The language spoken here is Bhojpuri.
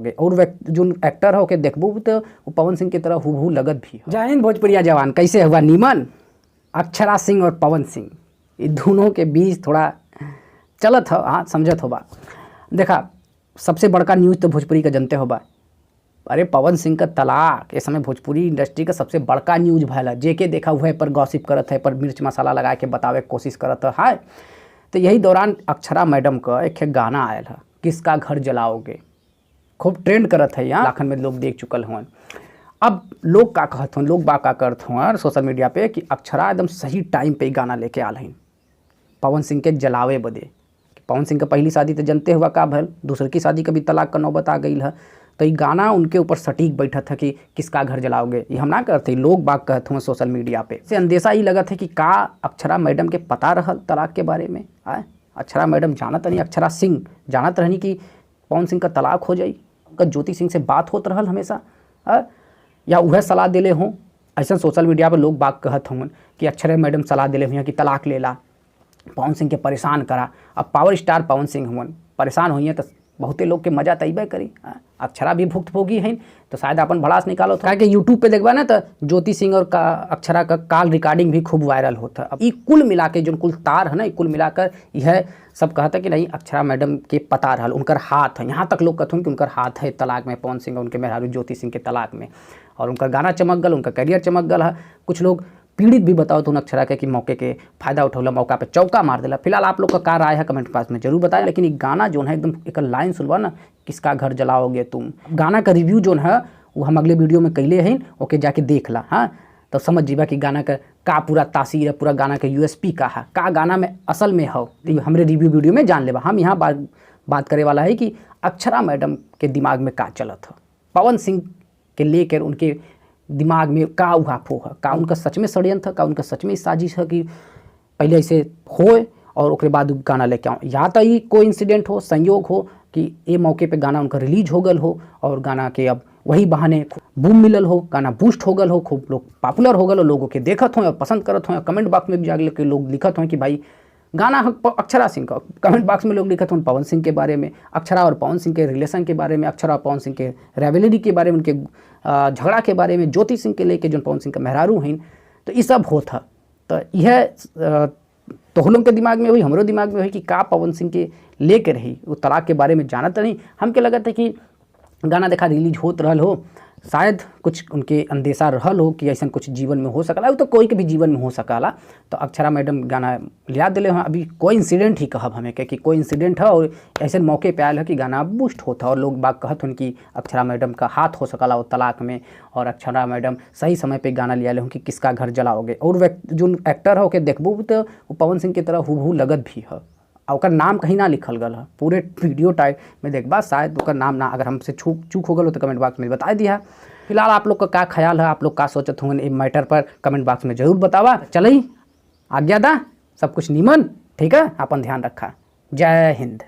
चलाओगे। और जो एक्टर है ओके देखबू तो वो पवन सिंह की तरह हूबहू लगत भी है। जय हिंद भोजपुरिया जवान, कैसे हुआ नीमन? अक्षरा सिंह और पवन सिंह ये दोनों के बीच थोड़ा चलत है, हाँ समझत होबा। देखा सबसे बड़का न्यूज़ तो भोजपुरी का जनते होबा, अरे पवन सिंह का तलाक इस समय भोजपुरी इंडस्ट्री का सबसे बड़का न्यूज़ भैल है। जेके देखा हुआ है पर गॉसिप करत है, पर मिर्च मसाला लगा के बतावे की कोशिश करत है। तो यही दौरान अक्षरा मैडम का एक गाना आयल है, किसका घर जलाओगे, खूब ट्रेंड करत है, यहाँ लाखन में लोग देख चुकल हुआ। अब लोग का कहत हों, लोग बा का करत हों सोशल मीडिया पे कि अक्षरा एकदम सही टाइम पे गाना लेके आल हैं पवन सिंह के जलावे बदे। पवन सिंह का पहली शादी तो जनते हुआ का भल, दूसर की शादी का भी तलाक का नौबत आ गई है। तो ये गाना उनके ऊपर सटीक बैठा था कि किसका घर जलाओगे। ये हम ना करते, लोग बाग कहते हैं सोशल मीडिया पे। से अंदेशा ही लगा था कि का अक्षरा मैडम के पता रहल तलाक के बारे में। अक्षरा मैडम जानत नहीं, अक्षरा सिंह जानत रहनी कि पवन सिंह का तलाक हो जाई, उनका ज्योति सिंह से बात होत रहल हमेशा, या वह सलाह दिले हों। ऐसा सोशल मीडिया पर लोग बाग कहत हों कि अक्षरा मैडम सलाह दिले हुई कि तलाक ले ला, पवन सिंह के परेशान करा। अब पावर स्टार पवन सिंह हुआ परेशान हुई तो बहुते लोग के मजा तैबे करी। अक्षरा भी भुक्तभोगी हैं तो शायद अपन भड़ास निकालो था कि यूट्यूब पे देखबा ना तो ज्योति सिंह और अक्षरा का कॉल रिकॉर्डिंग भी खूब वायरल होता। अब ये कुल मिला के जो कुल तार है ना, कुल मिलाकर यह सब कहता कि नहीं अक्षरा मैडम के पता रहल, उनकर हाथ है। यहाँ तक लोग कहते हैं कि उनकर हाथ है तलाक में, पवन सिंह और उनके मेहरारू ज्योति सिंह के तलाक में। और उनका गाना चमक गल, उनका करियर चमक गल है। कुछ लोग पीड़ित भी बताओ तो अक्षरा के कि मौके के फ़ायदा उठौला, मौका पे चौका मार दिला। फिलहाल आप लोग का क्या राय है कमेंट बॉक्स में जरूर बताएं। लेकिन ये गाना जो है एकदम एक लाइन सुनवा ना, किसका घर जलाओगे तुम, गाना का रिव्यू जो है वो हम अगले वीडियो में कैले हैं, ओके जाके देख ला। हाँ तो समझ जीवा कि गाना का पूरा तासीर है, पूरा गाना का यूएसपी का है, का गाना में असल में हो, हमरे रिव्यू वीडियो में जान लेवा। हम यहाँ बात करे वाला है कि अक्षरा मैडम के दिमाग में का चलत है, पवन सिंह के लेकर उनके दिमाग में का उहाफो है, का उनका सच में षड्यंत्र, का उनका सच में साजिश है कि पहले ऐसे होए और उसके बाद गाना लेके आऊँ। या तो ये कोई इंसिडेंट हो, संयोग हो कि ये मौके पे गाना उनका रिलीज हो गल हो और गाना के अब वही बहाने बूम मिलल हो, गाना बूस्ट हो गल हो, खूब लोग पॉपुलर हो गल हो, लोगों के देखत हों और पसंद करत हों। कमेंट बॉक्स में भी जाके के लोग लिखत हों कि भाई गाना अक्षरा सिंह का। कमेंट बॉक्स में लोग लिखत हों पवन सिंह के बारे में, अक्षरा और पवन सिंह के रिलेशन के बारे में, अक्षरा और पवन सिंह के रिवैलिटी के बारे में, उनके झगड़ा के बारे में, ज्योति सिंह के लेके जो पवन सिंह का मेहरारू हैं। तो ये सब होता। तो यह तोहलों के दिमाग में हुई, हमारो दिमाग में हुई कि का पवन सिंह के लेके रही वो तलाक के बारे में जानत नहीं। हमके लगता है कि गाना देखा रिलीज होत रहल हो, शायद कुछ उनके अंदेशा रहल हो कि ऐसा कुछ जीवन में हो सकला, तो कोई के भी जीवन में हो सकला। तो अक्षरा मैडम गाना लिया दिले हैं। अभी कोई इंसिडेंट ही कहब हमें कि कोई इंसिडेंट है और ऐसे मौके पे आयल है कि गाना बूस्ट होता और लोग बात कहत हन कि अक्षरा मैडम का हाथ हो सकला वो तलाक में। और अक्षरा मैडम सही समय पे गाना लिया हूँ कि किसका घर जलाओगे। और जो एक्टर है ओके देखबू तो वो पवन सिंह की तरह हूबहू लगत भी है। और नाम कहीं ना लिखल गल है, पूरे वीडियो टाइप में देखबा शायद उसका नाम ना, अगर हमसे चूक हो गल हो तो कमेंट बॉक्स में बता दिया। फिलहाल आप लोग का क्या ख्याल है, आप लोग का सोचत होंगे इस मैटर पर कमेंट बॉक्स में जरूर बतावा। चल आज्ञा दा, सब कुछ नीमन ठीक है, अपन ध्यान रखा। जय हिंद।